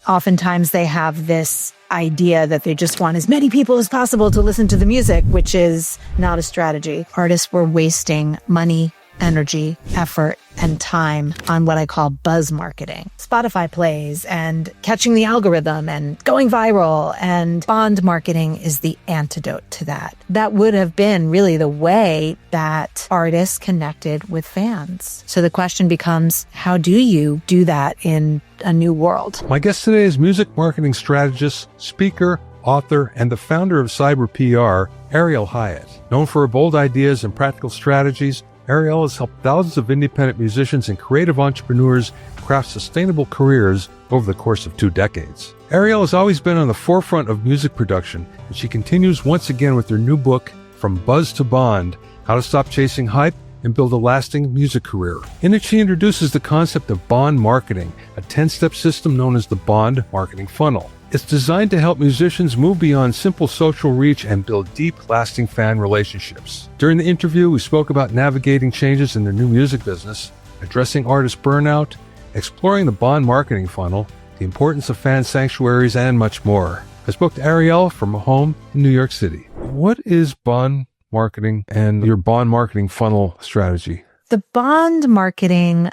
Oftentimes they have this idea that they just want as many people as possible to listen to the music, which is not a strategy. Artists were wasting money, energy, effort, and time on what I call buzz marketing. Spotify plays and catching the algorithm and going viral, and bond marketing is the antidote to that. That would have been really the way that artists connected with fans. So the question becomes, how do you do that in a new world? My guest today is music marketing strategist, speaker, author, and the founder of CyberPR, Ariel Hyatt. Known for her bold ideas and practical strategies, Ariel has helped thousands of independent musicians and creative entrepreneurs craft sustainable careers over the course of 2 decades. Ariel has always been on the forefront of music production, and she continues once again with her new book, From Buzz to Bond, How to Stop Chasing Hype and Build a Lasting Music Career. In it, she introduces the concept of bond marketing, a 10-step system known as the bond marketing funnel. It's designed to help musicians move beyond simple social reach and build deep, lasting fan relationships. During the interview, we spoke about navigating changes in their new music business, addressing artist burnout, exploring the bond marketing funnel, the importance of fan sanctuaries, and much more. I spoke to Ariel from home in New York City. What is bond marketing and your bond marketing funnel strategy? The bond marketing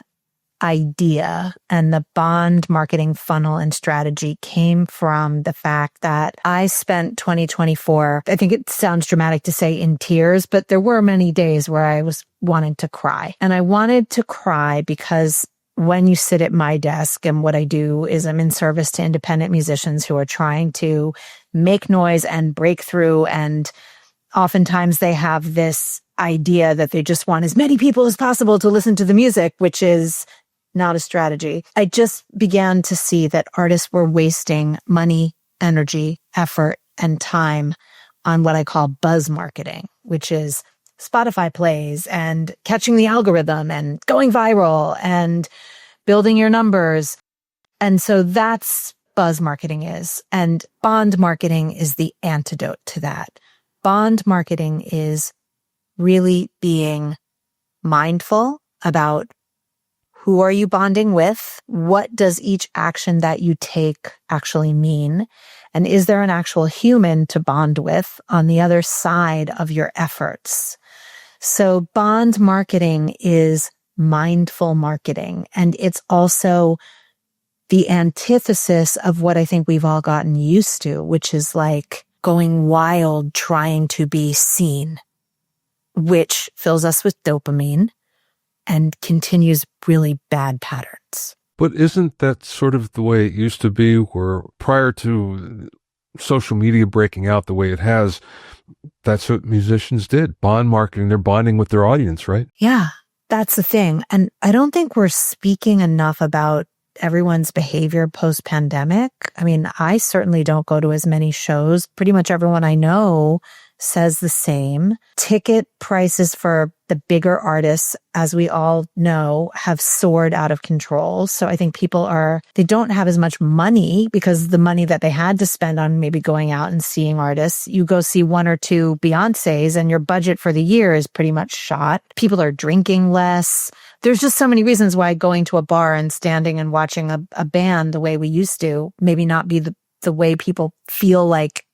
idea and the bond marketing funnel and strategy came from the fact that I spent 2024, I think it sounds dramatic to say in tears, but there were many days where I was wanting to cry. And I wanted to cry because when you sit at my desk, and what I do is I'm in service to independent musicians who are trying to make noise and break through, and oftentimes they have this idea that they just want as many people as possible to listen to the music, which is not a strategy. I just began to see that artists were wasting money, energy, effort, and time on what I call buzz marketing, which is Spotify plays and catching the algorithm and going viral and building your numbers. And so that's buzz marketing is. And bond marketing is the antidote to that. Bond marketing is really being mindful about who are you bonding with? What does each action that you take actually mean? And is there an actual human to bond with on the other side of your efforts? So bond marketing is mindful marketing. And it's also the antithesis of what I think we've all gotten used to, which is like going wild, trying to be seen, which fills us with dopamine and continues really bad patterns. But isn't that sort of the way it used to be, where prior to social media breaking out the way it has, that's what musicians did, bond marketing, they're bonding with their audience, right? Yeah, that's the thing. And I don't think we're speaking enough about everyone's behavior post-pandemic. I mean, I certainly don't go to as many shows. Pretty much everyone I know says the same. Ticket prices for the bigger artists, as we all know, have soared out of control. So I think they don't have as much money, because the money that they had to spend on maybe going out and seeing artists, you go see 1 or 2 Beyoncés and your budget for the year is pretty much shot. People are drinking less. There's just so many reasons why going to a bar and standing and watching a band the way we used to maybe not be the way people feel like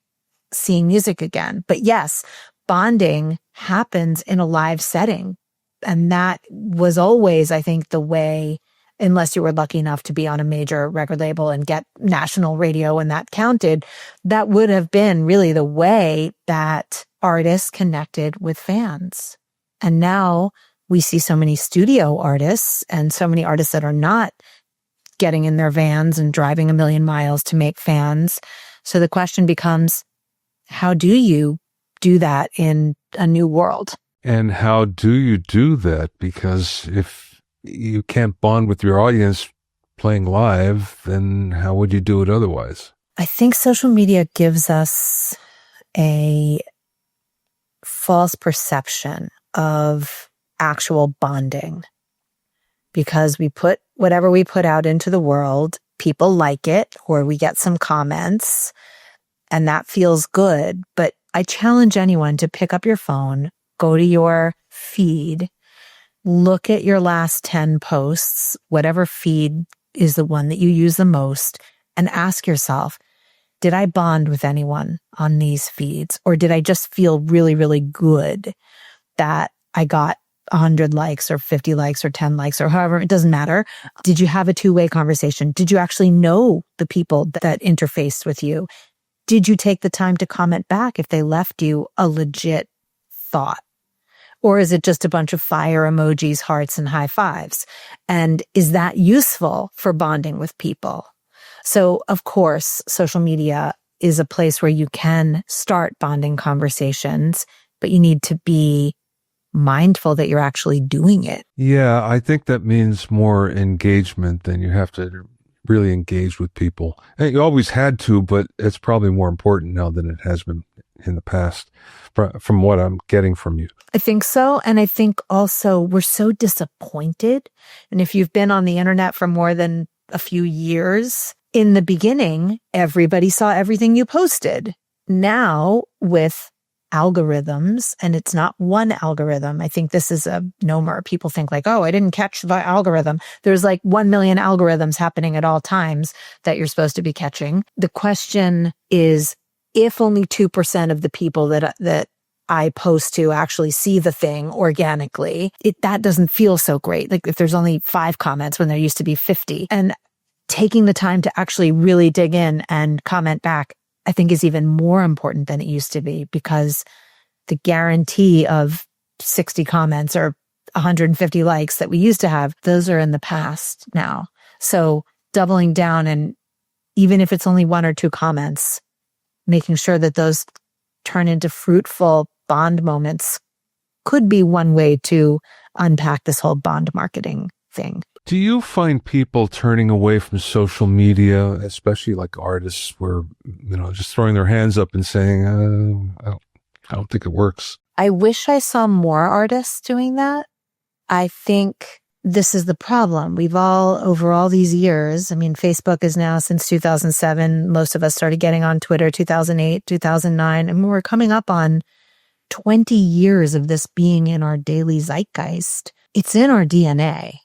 seeing music again. But yes, bonding happens in a live setting. And that was always, I think, the way, unless you were lucky enough to be on a major record label and get national radio and that counted, that would have been really the way that artists connected with fans. And now we see so many studio artists and so many artists that are not getting in their vans and driving 1 million miles to make fans. So the question becomes, how do you do that in a new world? And how do you do that? Because if you can't bond with your audience playing live, then how would you do it otherwise? I think social media gives us a false perception of actual bonding, because we put whatever we put out into the world, people like it, or we get some comments, and that feels good. But I challenge anyone to pick up your phone, go to your feed, look at your last 10 posts, whatever feed is the one that you use the most, and ask yourself, did I bond with anyone on these feeds? Or did I just feel really, really good that I got 100 likes or 50 likes or 10 likes or however, it doesn't matter. Did you have a two-way conversation? Did you actually know the people that interfaced with you? Did you take the time to comment back if they left you a legit thought? Or is it just a bunch of fire emojis, hearts, and high fives? And is that useful for bonding with people? So, of course, social media is a place where you can start bonding conversations, but you need to be mindful that you're actually doing it. Yeah, I think that means more engagement than you have to really engage with people. And you always had to, but it's probably more important now than it has been in the past, from what I'm getting from you. I think so. And I think also we're so disappointed. And if you've been on the internet for more than a few years, in the beginning, everybody saw everything you posted. Now with algorithms, and it's not one algorithm. I think this is a nomer. People think like, oh, I didn't catch the algorithm. There's like 1 million algorithms happening at all times that you're supposed to be catching. The question is, if only 2% of the people that I post to actually see the thing organically, that doesn't feel so great. Like if there's only 5 comments when there used to be 50. And taking the time to actually really dig in and comment back, I think is even more important than it used to be, because the guarantee of 60 comments or 150 likes that we used to have, those are in the past now. So doubling down, and even if it's only 1 or 2 comments, making sure that those turn into fruitful bond moments could be one way to unpack this whole bond marketing thing. Do you find people turning away from social media, especially like artists, where, just throwing their hands up and saying, I don't think it works? I wish I saw more artists doing that. I think this is the problem. We've all, over all these years, Facebook is now since 2007. Most of us started getting on Twitter 2008, 2009, and we're coming up on 20 years of this being in our daily zeitgeist. It's in our DNA.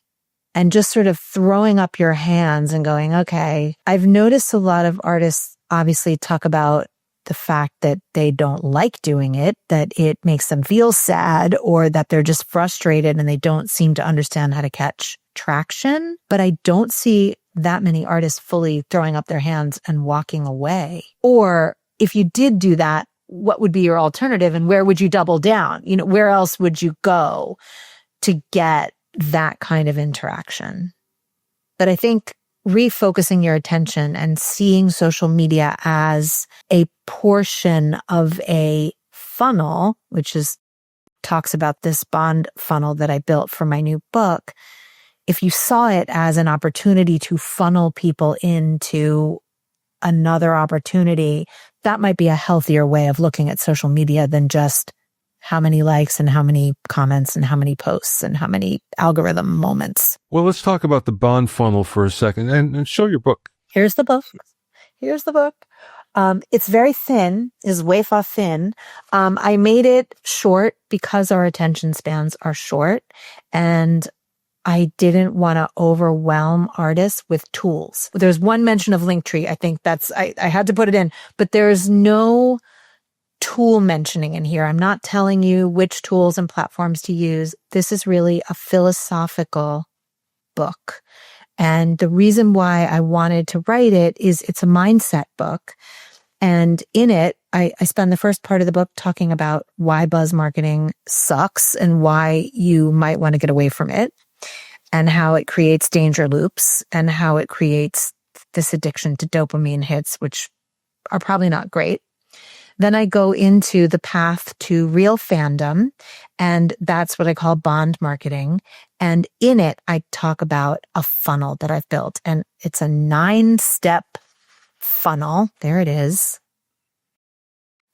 And just sort of throwing up your hands and going, okay, I've noticed a lot of artists obviously talk about the fact that they don't like doing it, that it makes them feel sad, or that they're just frustrated and they don't seem to understand how to catch traction. But I don't see that many artists fully throwing up their hands and walking away. Or if you did do that, what would be your alternative, and where would you double down? Where else would you go to get that kind of interaction? But I think refocusing your attention and seeing social media as a portion of a funnel, which talks about this bond funnel that I built for my new book. If you saw it as an opportunity to funnel people into another opportunity, that might be a healthier way of looking at social media than just how many likes and how many comments and how many posts and how many algorithm moments. Well, let's talk about the bond funnel for a second and show your book. Here's the book. It's very thin, is wafer thin. I made it short because our attention spans are short, and I didn't want to overwhelm artists with tools. There's one mention of Linktree. I think I had to put it in, but there's no tool mentioning in here. I'm not telling you which tools and platforms to use. This is really a philosophical book. And the reason why I wanted to write it is it's a mindset book. And in it, I spend the first part of the book talking about why buzz marketing sucks and why you might want to get away from it, and how it creates danger loops, and how it creates this addiction to dopamine hits, which are probably not great. Then I go into the path to real fandom, and that's what I call bond marketing. And in it, I talk about a funnel that I've built, and it's a 9-step funnel. There it is.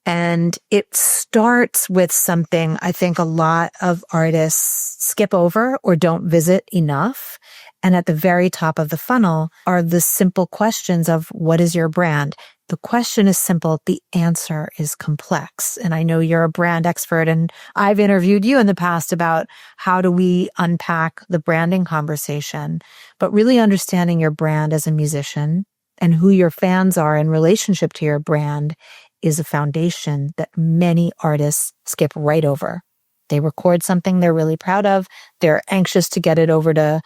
And it starts with something I think a lot of artists skip over or don't visit enough. And at the very top of the funnel are the simple questions of, what is your brand? The question is simple. The answer is complex. And I know you're a brand expert, and I've interviewed you in the past about how do we unpack the branding conversation, but really understanding your brand as a musician, and who your fans are in relationship to your brand is a foundation that many artists skip right over. They record something they're really proud of. They're anxious to get it over to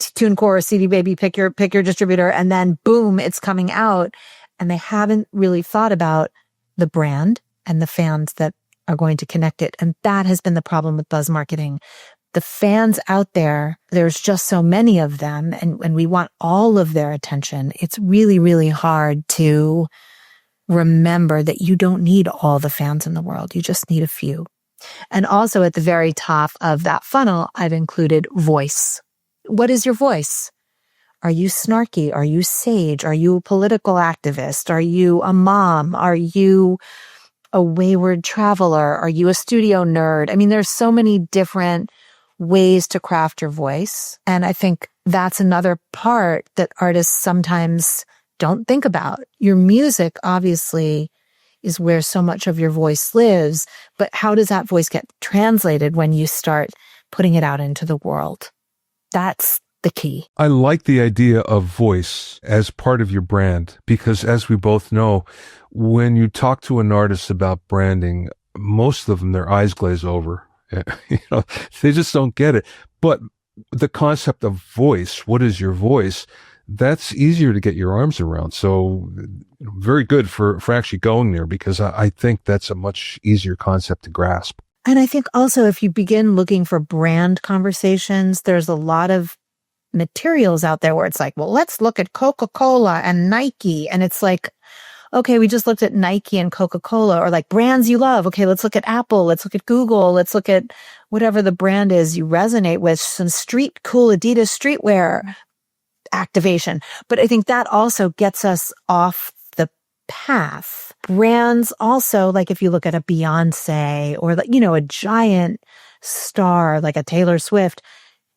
TuneCore or CD Baby, pick your distributor, and then boom, it's coming out. And they haven't really thought about the brand and the fans that are going to connect it. And that has been the problem with buzz marketing. The fans out there, there's just so many of them, and we want all of their attention. It's really, really hard to remember that you don't need all the fans in the world. You just need a few. And also at the very top of that funnel, I've included voice. What is your voice? Are you snarky? Are you sage? Are you a political activist? Are you a mom? Are you a wayward traveler? Are you a studio nerd? I mean, there's so many different ways to craft your voice. And I think that's another part that artists sometimes don't think about. Your music, obviously, is where so much of your voice lives, but how does that voice get translated when you start putting it out into the world? That's the key. I like the idea of voice as part of your brand because, as we both know, when you talk to an artist about branding, most of them, their eyes glaze over. They just don't get it. But the concept of voice, what is your voice? That's easier to get your arms around. So very good for actually going there, because I think that's a much easier concept to grasp. And I think also if you begin looking for brand conversations, there's a lot of materials out there where it's like, well, let's look at Coca-Cola and Nike. And it's like, okay, we just looked at Nike and Coca-Cola, or like brands you love. Okay, let's look at Apple. Let's look at Google. Let's look at whatever the brand is you resonate with, some street cool Adidas streetwear activation. But I think that also gets us off the path. Brands also, like if you look at a Beyonce or like, a giant star like a Taylor Swift,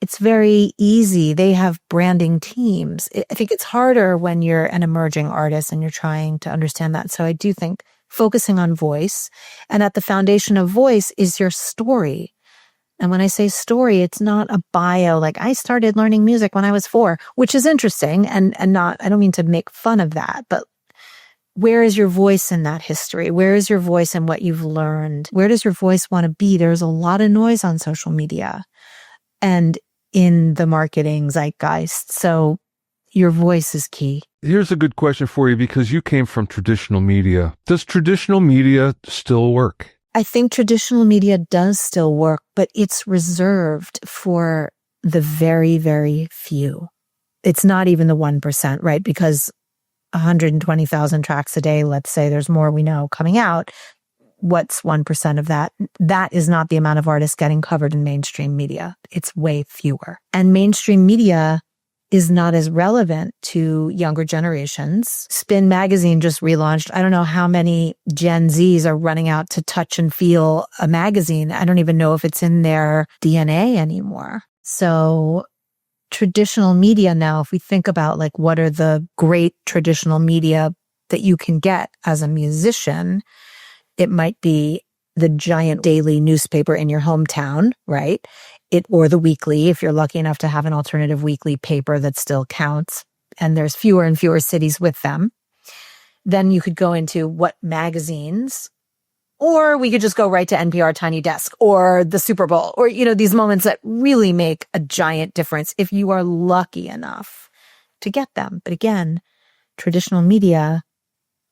it's very easy. They have branding teams. I think it's harder when you're an emerging artist and you're trying to understand that. So I do think focusing on voice, and at the foundation of voice is your story. And when I say story, it's not a bio, like I started learning music when I was 4, which is interesting and not, I don't mean to make fun of that, but where is your voice in that history? Where is your voice in what you've learned? Where does your voice want to be? There's a lot of noise on social media and in the marketing zeitgeist. So your voice is key. Here's a good question for you, because you came from traditional media. Does traditional media still work? I think traditional media does still work, but it's reserved for the very, very few. It's not even the 1%, right? Because 120,000 tracks a day, let's say there's more we know coming out. What's 1% of that? That is not the amount of artists getting covered in mainstream media. It's way fewer. And mainstream media is not as relevant to younger generations. Spin magazine just relaunched. I don't know how many Gen Zs are running out to touch and feel a magazine. I don't even know if it's in their DNA anymore. So traditional media now, if we think about like what are the great traditional media that you can get as a musician, it might be the giant daily newspaper in your hometown, right? Or the weekly, if you're lucky enough to have an alternative weekly paper that still counts, and there's fewer and fewer cities with them. Then you could go into what magazines, or we could just go right to NPR Tiny Desk or the Super Bowl, or, these moments that really make a giant difference if you are lucky enough to get them. But again, traditional media,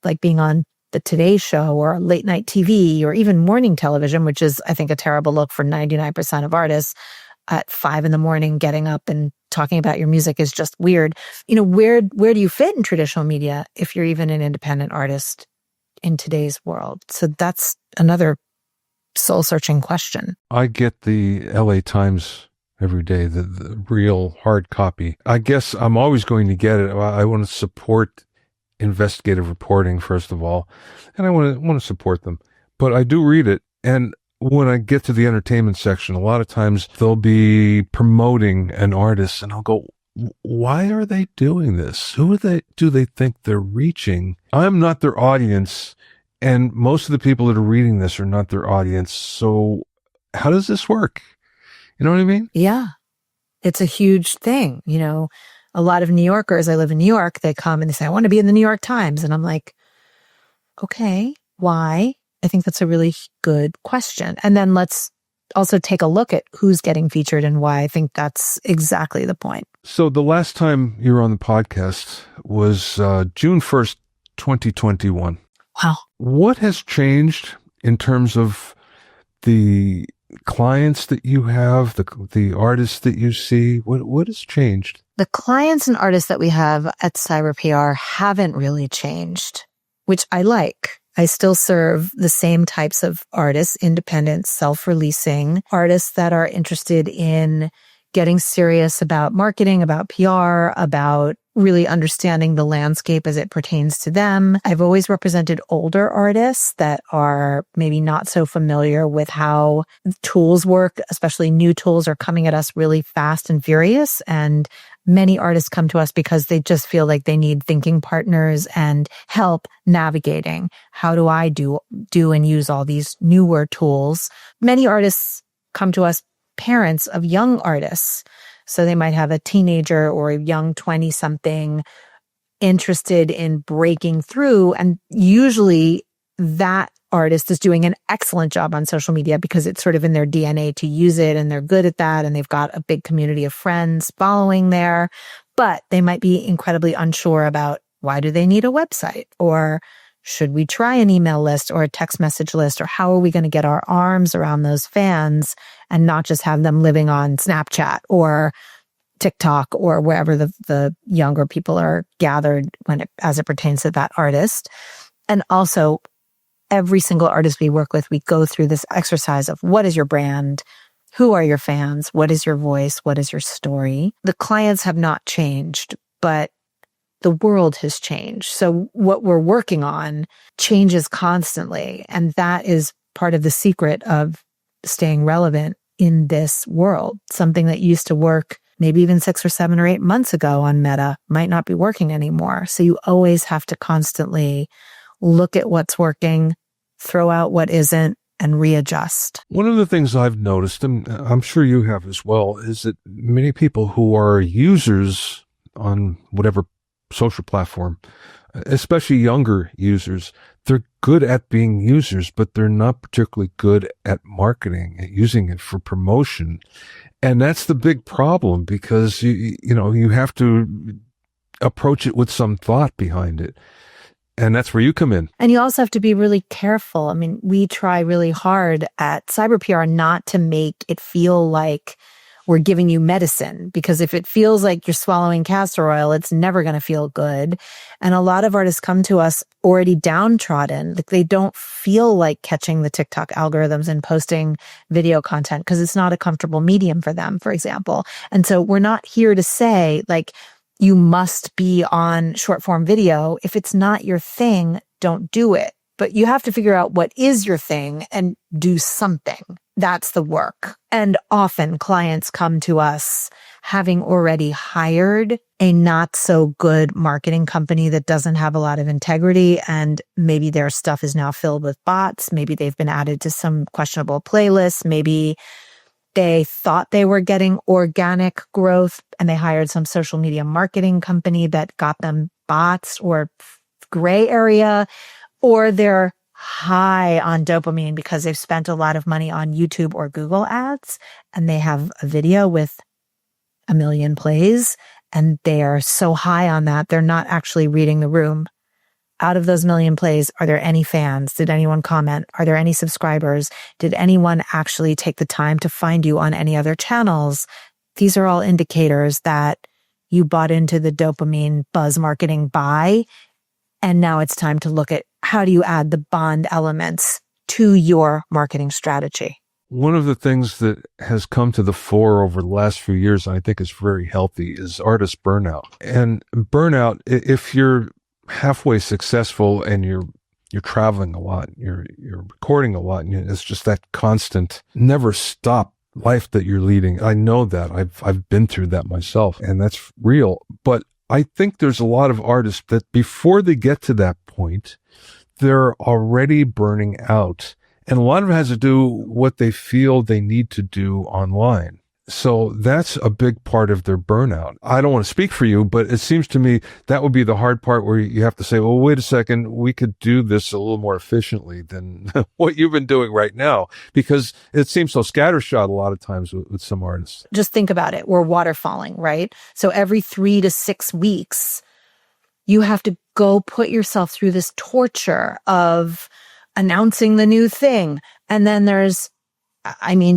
like being on the Today Show or late night TV or even morning television, which is, I think, a terrible look for 99% of artists at 5 a.m, getting up and talking about your music is just weird. Where do you fit in traditional media if you're even an independent artist in today's world? So that's another soul-searching question. I get the LA Times every day, the real hard copy. I guess I'm always going to get it. I want to support investigative reporting, first of all, and I want to support them. But I do read it, and when I get to the entertainment section, a lot of times they'll be promoting an artist, and I'll go, why are they doing this? Who do they think they're reaching? I'm not their audience, and most of the people that are reading this are not their audience. So how does this work? You know what I mean? Yeah. It's a huge thing. a lot of New Yorkers, I live in New York, they come and they say, I want to be in the New York Times. And I'm like, okay, why? I think that's a really good question. And then let's also take a look at who's getting featured and why. I think that's exactly the point. So the last time you were on the podcast was June 1st, 2021. Wow. What has changed in terms of the clients that you have, the artists that you see? What has changed? The clients and artists that we have at CyberPR haven't really changed, which I like. I still serve the same types of artists, independent, self-releasing artists that are interested in getting serious about marketing, about PR, about really understanding the landscape as it pertains to them. I've always represented older artists that are maybe not so familiar with how tools work, especially new tools are coming at us really fast and furious. And many artists come to us because they just feel like they need thinking partners and help navigating. How do I do and use all these newer tools? Many artists come to us, parents of young artists. So they might have a teenager or a young 20-something interested in breaking through. And usually that artist is doing an excellent job on social media because it's sort of in their DNA to use it and they're good at that. And they've got a big community of friends following there, but they might be incredibly unsure about why do they need a website, or should we try an email list or a text message list, or how are we going to get our arms around those fans and not just have them living on Snapchat or TikTok or wherever the younger people are gathered as it pertains to that artist. And also, every single artist we work with, we go through this exercise of what is your brand? Who are your fans? What is your voice? What is your story? The clients have not changed, but the world has changed. So what we're working on changes constantly. And that is part of the secret of staying relevant in this world. Something that used to work maybe even 6 or 7 or 8 months ago on Meta might not be working anymore. So you always have to constantly look at what's working, throw out what isn't, and readjust. One of the things I've noticed, and I'm sure you have as well, is that many people who are users on whatever social platform, especially younger users, they're good at being users, but they're not particularly good at marketing, at using it for promotion. And that's the big problem because you have to approach it with some thought behind it. And that's where you come in. And you also have to be really careful. I mean, we try really hard at CyberPR not to make it feel like we're giving you medicine, because if it feels like you're swallowing castor oil, it's never going to feel good. And a lot of artists come to us already downtrodden. Like they don't feel like catching the TikTok algorithms and posting video content because it's not a comfortable medium for them, for example. And so we're not here to say like, you must be on short form video. If it's not your thing, don't do it. But you have to figure out what is your thing and do something. That's the work. And often clients come to us having already hired a not so good marketing company that doesn't have a lot of integrity. And maybe their stuff is now filled with bots. Maybe they've been added to some questionable playlists. Maybe they thought they were getting organic growth and they hired some social media marketing company that got them bots or gray area, or they're high on dopamine because they've spent a lot of money on YouTube or Google ads and they have a video with 1 million plays and they are so high on that, they're not actually reading the room. Out of those 1 million plays, are there any fans? Did anyone comment? Are there any subscribers? Did anyone actually take the time to find you on any other channels? These are all indicators that you bought into the dopamine buzz marketing buy. And now it's time to look at how do you add the bond elements to your marketing strategy. One of the things that has come to the fore over the last few years, and I think is very healthy, is artist burnout. And burnout, if you're halfway successful and you're traveling a lot, you're recording a lot, and it's just that constant, never stop life that you're leading. I know that. I've been through that myself, and that's real. But I think there's a lot of artists that before they get to that point, they're already burning out. And a lot of it has to do what they feel they need to do online. So that's a big part of their burnout. I don't want to speak for you, but it seems to me that would be the hard part where you have to say, well, wait a second, we could do this a little more efficiently than what you've been doing right now, because it seems so scattershot a lot of times with some artists. Just think about it. We're waterfalling, right? So every 3 to 6 weeks, you have to go put yourself through this torture of announcing the new thing. And then there's,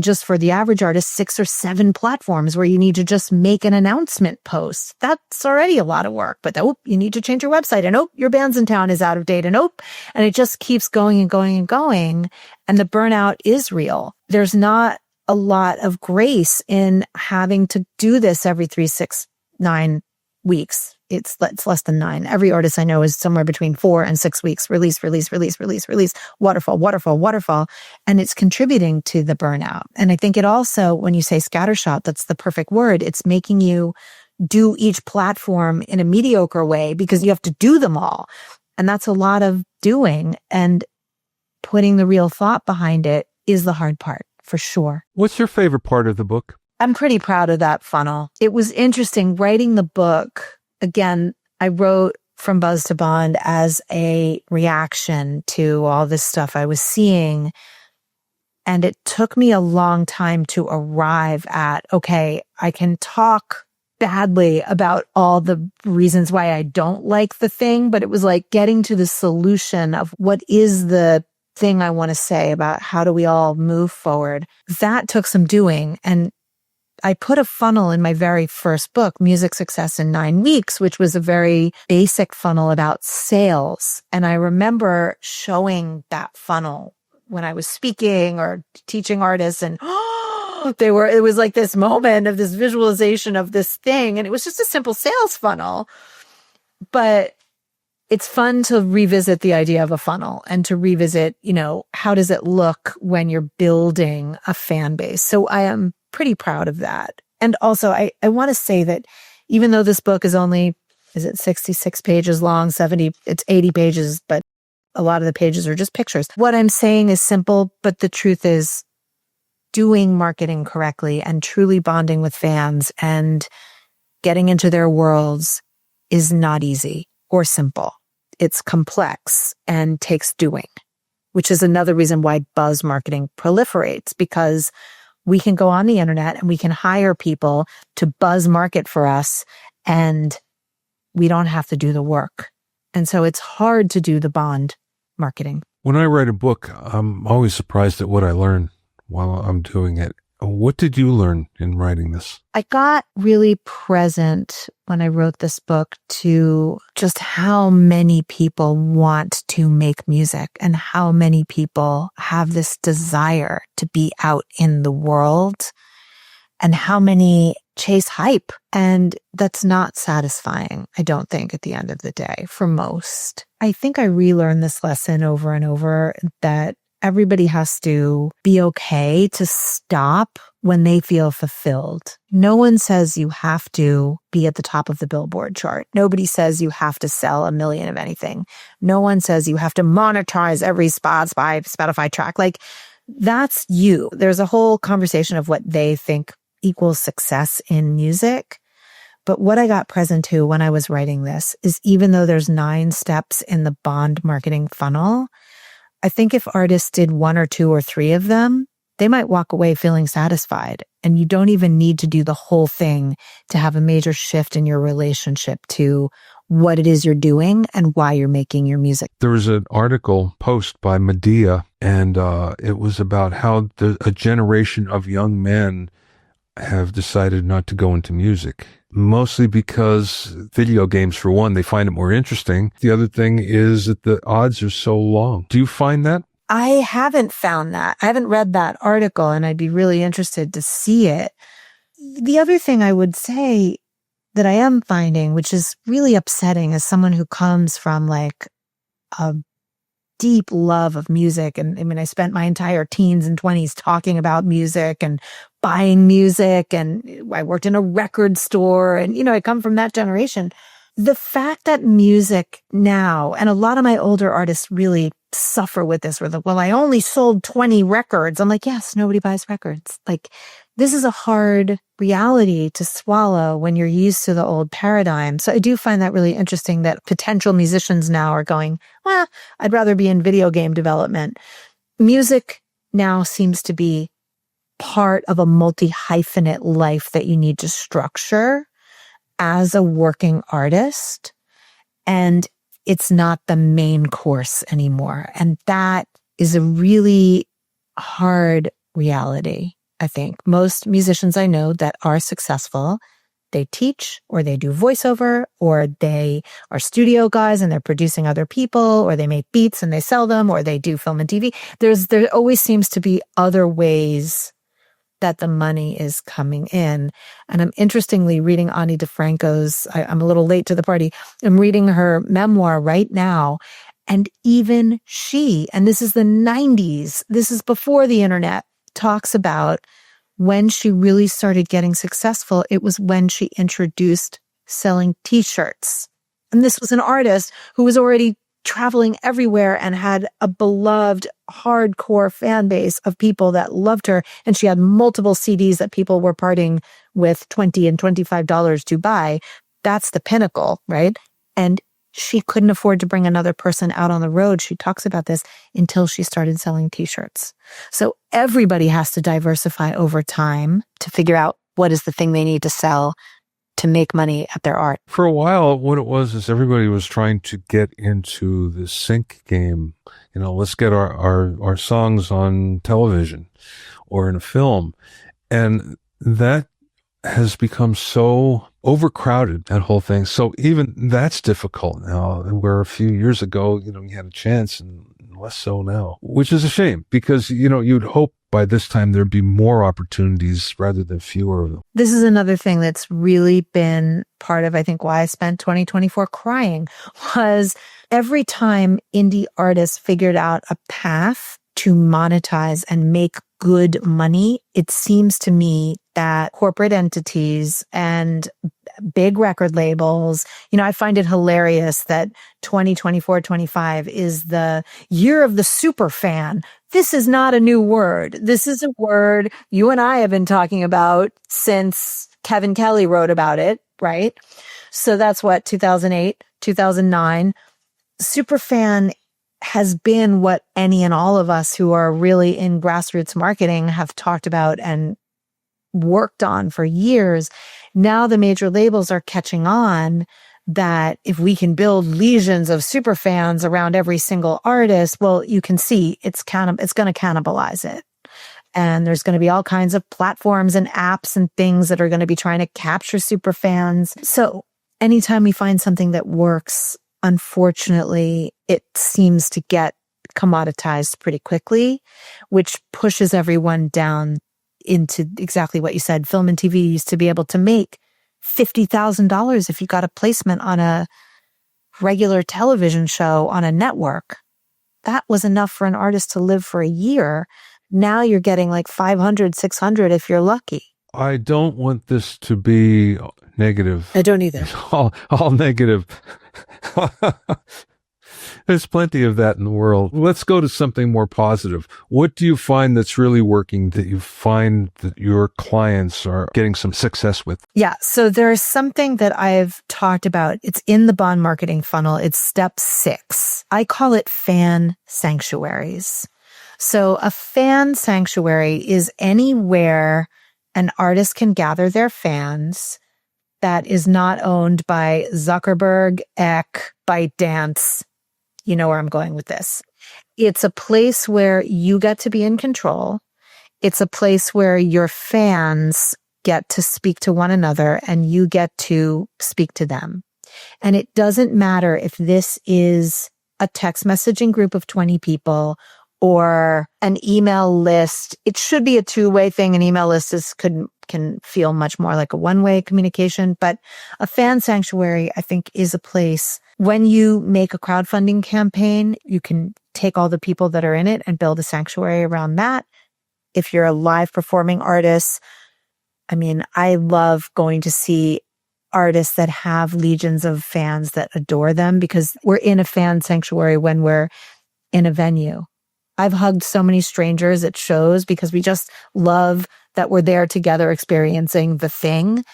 just for the average artist, 6 or 7 platforms where you need to just make an announcement post. That's already a lot of work. But you need to change your website. And your Bands in Town is out of date. And and it just keeps going and going and going. And the burnout is real. There's not a lot of grace in having to do this every 3, 6, 9 weeks. It's less than 9. Every artist I know is somewhere between 4 and 6 weeks. Release, waterfall. And it's contributing to the burnout. And I think it also, when you say scattershot, that's the perfect word. It's making you do each platform in a mediocre way because you have to do them all. And that's a lot of doing. And putting the real thought behind it is the hard part, for sure. What's your favorite part of the book? I'm pretty proud of that funnel. It was interesting writing the book. Again, I wrote From Buzz to Bond as a reaction to all this stuff I was seeing. And it took me a long time to arrive at, okay, I can talk badly about all the reasons why I don't like the thing, but it was like getting to the solution of what is the thing I want to say about how do we all move forward. That took some doing. And I put a funnel in my very first book, Music Success in 9 Weeks, which was a very basic funnel about sales. And I remember showing that funnel when I was speaking or teaching artists, and it was like this moment of this visualization of this thing. And it was just a simple sales funnel. But it's fun to revisit the idea of a funnel and to revisit, how does it look when you're building a fan base? So I am pretty proud of that. And also, I want to say that even though this book is only, 66 pages long, 70, it's 80 pages, but a lot of the pages are just pictures. What I'm saying is simple, but the truth is doing marketing correctly and truly bonding with fans and getting into their worlds is not easy or simple. It's complex and takes doing, which is another reason why buzz marketing proliferates, because we can go on the internet and we can hire people to buzz market for us, and we don't have to do the work. And so it's hard to do the bond marketing. When I write a book, I'm always surprised at what I learn while I'm doing it. What did you learn in writing this? I got really present when I wrote this book to just how many people want to make music and how many people have this desire to be out in the world and how many chase hype. And that's not satisfying, I don't think, at the end of the day for most. I think I relearned this lesson over and over, that everybody has to be okay to stop when they feel fulfilled. No one says you have to be at the top of the Billboard chart. Nobody says you have to sell 1 million of anything. No one says you have to monetize every Spotify track. Like, that's you. There's a whole conversation of what they think equals success in music. But what I got present to when I was writing this is, even though there's 9 steps in the bond marketing funnel, I think if artists did 1 or 2 or 3 of them, they might walk away feeling satisfied. And you don't even need to do the whole thing to have a major shift in your relationship to what it is you're doing and why you're making your music. There was an post by Medea, and it was about how a generation of young men have decided not to go into music. Mostly because video games, for one, they find it more interesting. The other thing is that the odds are so long. Do you find that? I haven't found that. I haven't read that article, and I'd be really interested to see it. The other thing I would say that I am finding, which is really upsetting as someone who comes from like a deep love of music. And I mean, I spent my entire teens and 20s talking about music and buying music, and I worked in a record store, and, I come from that generation. the fact that music now, and a lot of my older artists really suffer with this, where well, I only sold 20 records. I'm like, yes, nobody buys records. Like, this is a hard reality to swallow when you're used to the old paradigm. So I do find that really interesting that potential musicians now are going, well, I'd rather be in video game development. Music now seems to be part of a multi-hyphenate life that you need to structure as a working artist. And it's not the main course anymore. And that is a really hard reality. I think most musicians I know that are successful, they teach or they do voiceover or they are studio guys and they're producing other people, or they make beats and they sell them, or they do film and TV. There always seems to be other ways that the money is coming in. And I'm interestingly reading Ani DeFranco's, I'm a little late to the party, I'm reading her memoir right now. And even she, and this is the 90s, this is before the internet, talks about when she really started getting successful, it was when she introduced selling t-shirts. And this was an artist who was already traveling everywhere and had a beloved hardcore fan base of people that loved her. And she had multiple CDs that people were parting with $20 and $25 to buy. That's the pinnacle, right? And she couldn't afford to bring another person out on the road. She talks about this until she started selling t-shirts. So everybody has to diversify over time to figure out what is the thing they need to sell to make money at their art. For a while, what it was is everybody was trying to get into the sync game. You know, let's get our songs on television or in a film. And that has become so overcrowded, that whole thing. So even that's difficult now, where a few years ago, you had a chance, and less so now, which is a shame, because, you'd hope by this time there'd be more opportunities rather than fewer of them. This is another thing that's really been part of, I think, why I spent 2024 crying, was every time indie artists figured out a path to monetize and make good money, it seems to me that corporate entities and big record labels, I find it hilarious that 2024-25 is the year of the super fan. This is not a new word. This is a word you and I have been talking about since Kevin Kelly wrote about it, right? So that's what, 2008, 2009. Superfan has been what any and all of us who are really in grassroots marketing have talked about and worked on for years. Now the major labels are catching on that if we can build legions of super fans around every single artist, well, you can see it's going to cannibalize it. And there's going to be all kinds of platforms and apps and things that are going to be trying to capture super fans. So anytime we find something that works, unfortunately, it seems to get commoditized pretty quickly, which pushes everyone down into exactly what you said. Film and TV used to be able to make $50,000 if you got a placement on a regular television show on a network. That was enough for an artist to live for a year. Now you're getting like 500, 600 if you're lucky. I don't want this to be negative. I don't either. All negative. There's plenty of that in the world. Let's go to something more positive. What do you find that's really working, that you find that your clients are getting some success with? Yeah. So there's something that I've talked about. It's in the bond marketing funnel. It's step 6. I call it fan sanctuaries. So a fan sanctuary is anywhere an artist can gather their fans that is not owned by Zuckerberg, Eck, ByteDance. You know where I'm going with this. It's a place where you get to be in control. It's a place where your fans get to speak to one another and you get to speak to them. And it doesn't matter if this is a text messaging group of 20 people or an email list. It should be a two-way thing. An email list can feel much more like a one-way communication, but a fan sanctuary, I think, is a place. When you make a crowdfunding campaign, you can take all the people that are in it and build a sanctuary around that. If you're a live performing artist, I mean, I love going to see artists that have legions of fans that adore them because we're in a fan sanctuary when we're in a venue. I've hugged so many strangers at shows because we just love that we're there together experiencing the thing.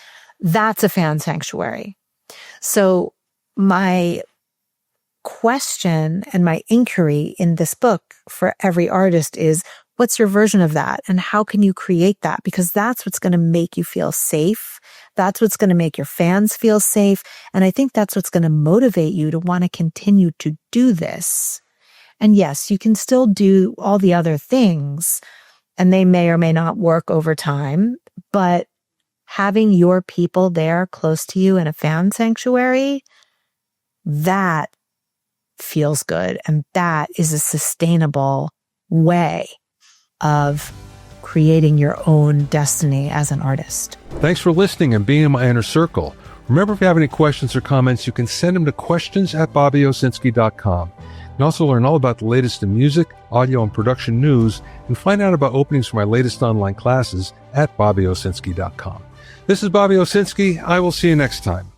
That's a fan sanctuary. So my question and my inquiry in this book for every artist is, what's your version of that? And how can you create that? Because that's what's going to make you feel safe. That's what's going to make your fans feel safe. And I think that's what's going to motivate you to want to continue to do this. And yes, you can still do all the other things, and they may or may not work over time, but having your people there close to you in a fan sanctuary, that feels good. And that is a sustainable way of creating your own destiny as an artist. Thanks for listening and being in my inner circle. Remember, if you have any questions or comments, you can send them to questions@bobbyowsinski.com. You can also learn all about the latest in music, audio, and production news, and find out about openings for my latest online classes at bobbyowsinski.com. This is Bobby Owsinski. I will see you next time.